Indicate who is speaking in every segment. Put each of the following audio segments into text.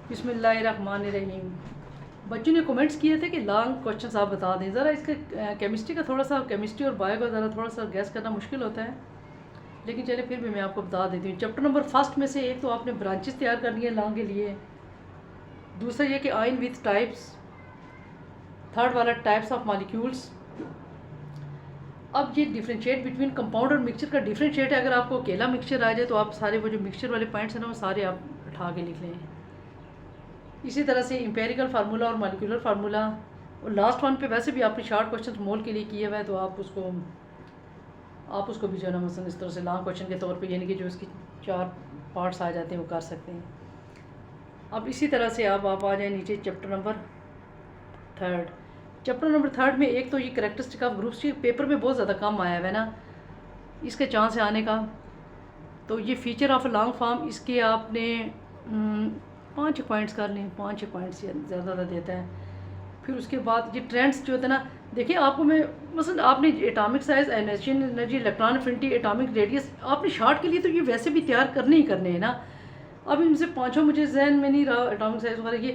Speaker 1: बिस्मिल्लाहिर्रहमानिर्रहीम। बच्चों ने कमेंट्स किए थे कि लॉन्ग क्वेश्चंस आप बता दें। ज़रा इसका केमिस्ट्री का थोड़ा सा, केमिस्ट्री और बायो का ज़रा थोड़ा सा गैस करना मुश्किल होता है, लेकिन चलिए फिर भी मैं आपको बता देती हूँ। चैप्टर नंबर फर्स्ट में से एक तो आपने ब्रांचेस तैयार करनी है लॉन्ग के लिए, दूसरा ये कि आयन विथ टाइप्स, थर्ड वाला टाइप्स ऑफ मॉलिक्यूल्स। अब ये डिफ्रेंशिएट बिटवीन कंपाउंड और मिक्सचर का डिफ्रेंशिएट है। अगर आपको अकेला मिक्सचर आ जाए तो आप सारे वो जो मिक्सचर वाले पॉइंट्स हैं ना वो सारे आप उठा के लिख लें। इसी तरह से इंपेरिकल फार्मूला और मॉलिक्यूलर फार्मूला, और लास्ट वन पे वैसे भी आपने शार्ट क्वेश्चन मोल के लिए किया हुआ है, तो आप उसको भी जो है ना मसलन इस तरह से लॉन्ग क्वेश्चन के तौर पे, यानी कि जो इसकी 4 पार्ट्स आ जाते हैं वो कर सकते हैं। अब इसी तरह से आप आ जाए नीचे chapter number third. Chapter number third में एक तो ये करेक्टरिस्टिक ऑफ ग्रुप्स के पेपर में बहुत ज़्यादा कम आया हुआ है ना, इसके चांस है आने का। तो ये फीचर ऑफ लॉन्ग फॉर्म, इसके आपने 5 पॉइंट्स कर लें, 5 पॉइंट्स ज़्यादा देता है। फिर उसके बाद ये ट्रेंड्स जो होते हैं ना, देखिए आपको मैं मसलन आपने atomic size, energy, electron affinity, atomic radius, आपने शार्ट के लिए तो ये वैसे भी तैयार करने ही करने हैं ना। अब इनसे 5 मुझे जहन में नहीं रहा, एटॉमिक साइज वगैरह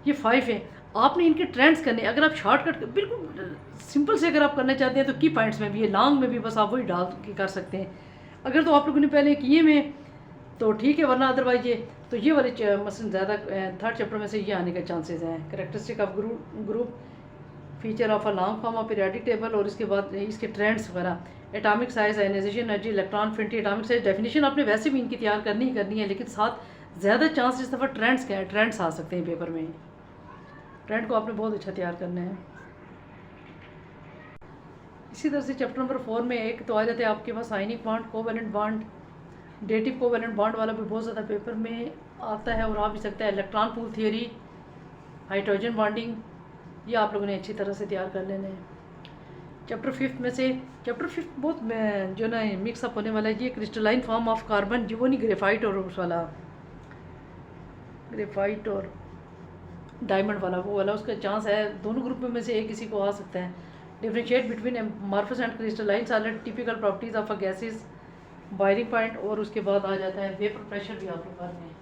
Speaker 1: ये 5 है। आपने इनके ट्रेंड्स करने, अगर आप शॉर्टकट बिल्कुल सिंपल से अगर आप करना चाहते हैं तो की पॉइंट्स में भी है, लॉन्ग में भी बस आप वही डाल के कर सकते हैं। अगर तो आप लोगों ने पहले किए में तो ठीक है, वरना अदरवाइज ये तो ये वाले मसलन ज़्यादा थर्ड चैप्टर में से ये आने के चांसेस हैं। Characteristic of group, feature of a long form of periodic table, और इसके बाद इसके ट्रेंड्स वगैरह, atomic size, ionization energy, electron affinity, atomic size. Definition आपने वैसे भी इनकी तैयार करनी ही करनी है, लेकिन साथ ज़्यादा चांस इस दफ़ा ट्रेंड्स के हैं, ट्रेंड्स आ सकते हैं पेपर में। ट्रेंड को आपने बहुत अच्छा तैयार करना है। इसी तरह से चैप्टर नंबर 4 में एक तो आ जाते हैं आपके पास ionic bond, covalent bond, dative covalent bond वाला भी बहुत ज़्यादा पेपर में आता है और आ भी सकता है। Electron pool theory, hydrogen bonding, ये आप लोगों ने अच्छी तरह से तैयार कर लेना है। चैप्टर 5 में से चैप्टर 5 बहुत जो ना मिक्सअप होने वाला है। ये क्रिस्टलाइन फॉर्म ऑफ कार्बन, जो वो नहीं ग्रेफाइट और उस वाला ग्रेफाइट और डायमंड वाला, वो वाला उसका चांस है दोनों ग्रुप में से एक किसी को आ सकता है। Differentiate between amorphous and crystalline solid, typical properties of a gases, boiling point, और उसके बाद आ जाता है वेपर प्रेशर भी आप लोग करने हैं।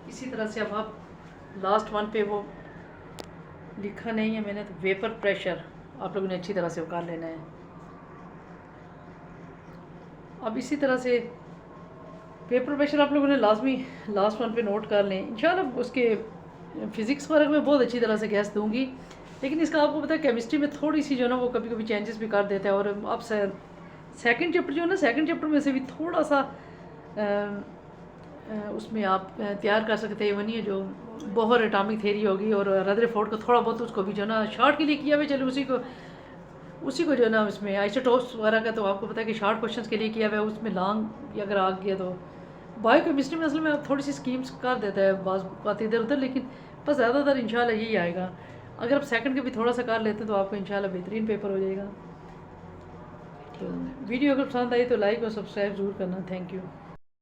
Speaker 1: इसी तरह से अब आप लास्ट वन पे वो लिखा नहीं है मैंने, तो वेपर प्रेशर आप लोगों ने अच्छी तरह से वो कर लेना है। अब इसी तरह से वेपर प्रेशर आप लोगों ने लाजमी लास्ट वन पे नोट कर लें। इंशाल्लाह उसके फ़िज़िक्स वर्क में बहुत अच्छी तरह से गैस दूंगी, लेकिन इसका आपको पता है केमिस्ट्री में थोड़ी सी जो ना वो कभी कभी चेंजेस भी कर देता है। और अब सेकंड चैप्टर जो है ना, सेकंड चैप्टर में से भी थोड़ा सा उसमें आप तैयार कर सकते हैं। वो नहीं है जो बोहर एटॉमिक थ्योरी होगी और रदरफोर्ड को थोड़ा बहुत उसको भी जो ना शॉर्ट के लिए किया हुआ, चलो उसी को जो ना उसमें आइसोटोप्स वगैरह का तो आपको पता है कि शॉर्ट क्वेश्चंस के लिए किया हुआ है। उसमें लॉन्ग अगर आ गया तो बायो केमिस्ट्री में असल में थोड़ी सी स्कीम्स कर देता है बाज़ बात इधर उधर, लेकिन बस ज़्यादातर इंशाल्लाह यही आएगा। अगर आप सेकंड के भी थोड़ा सा कर लेते हैं तो आपको इंशाल्लाह बेहतरीन पेपर हो जाएगा। तो वीडियो अगर पसंद आई तो लाइक और सब्सक्राइब ज़रूर करना। Thank you.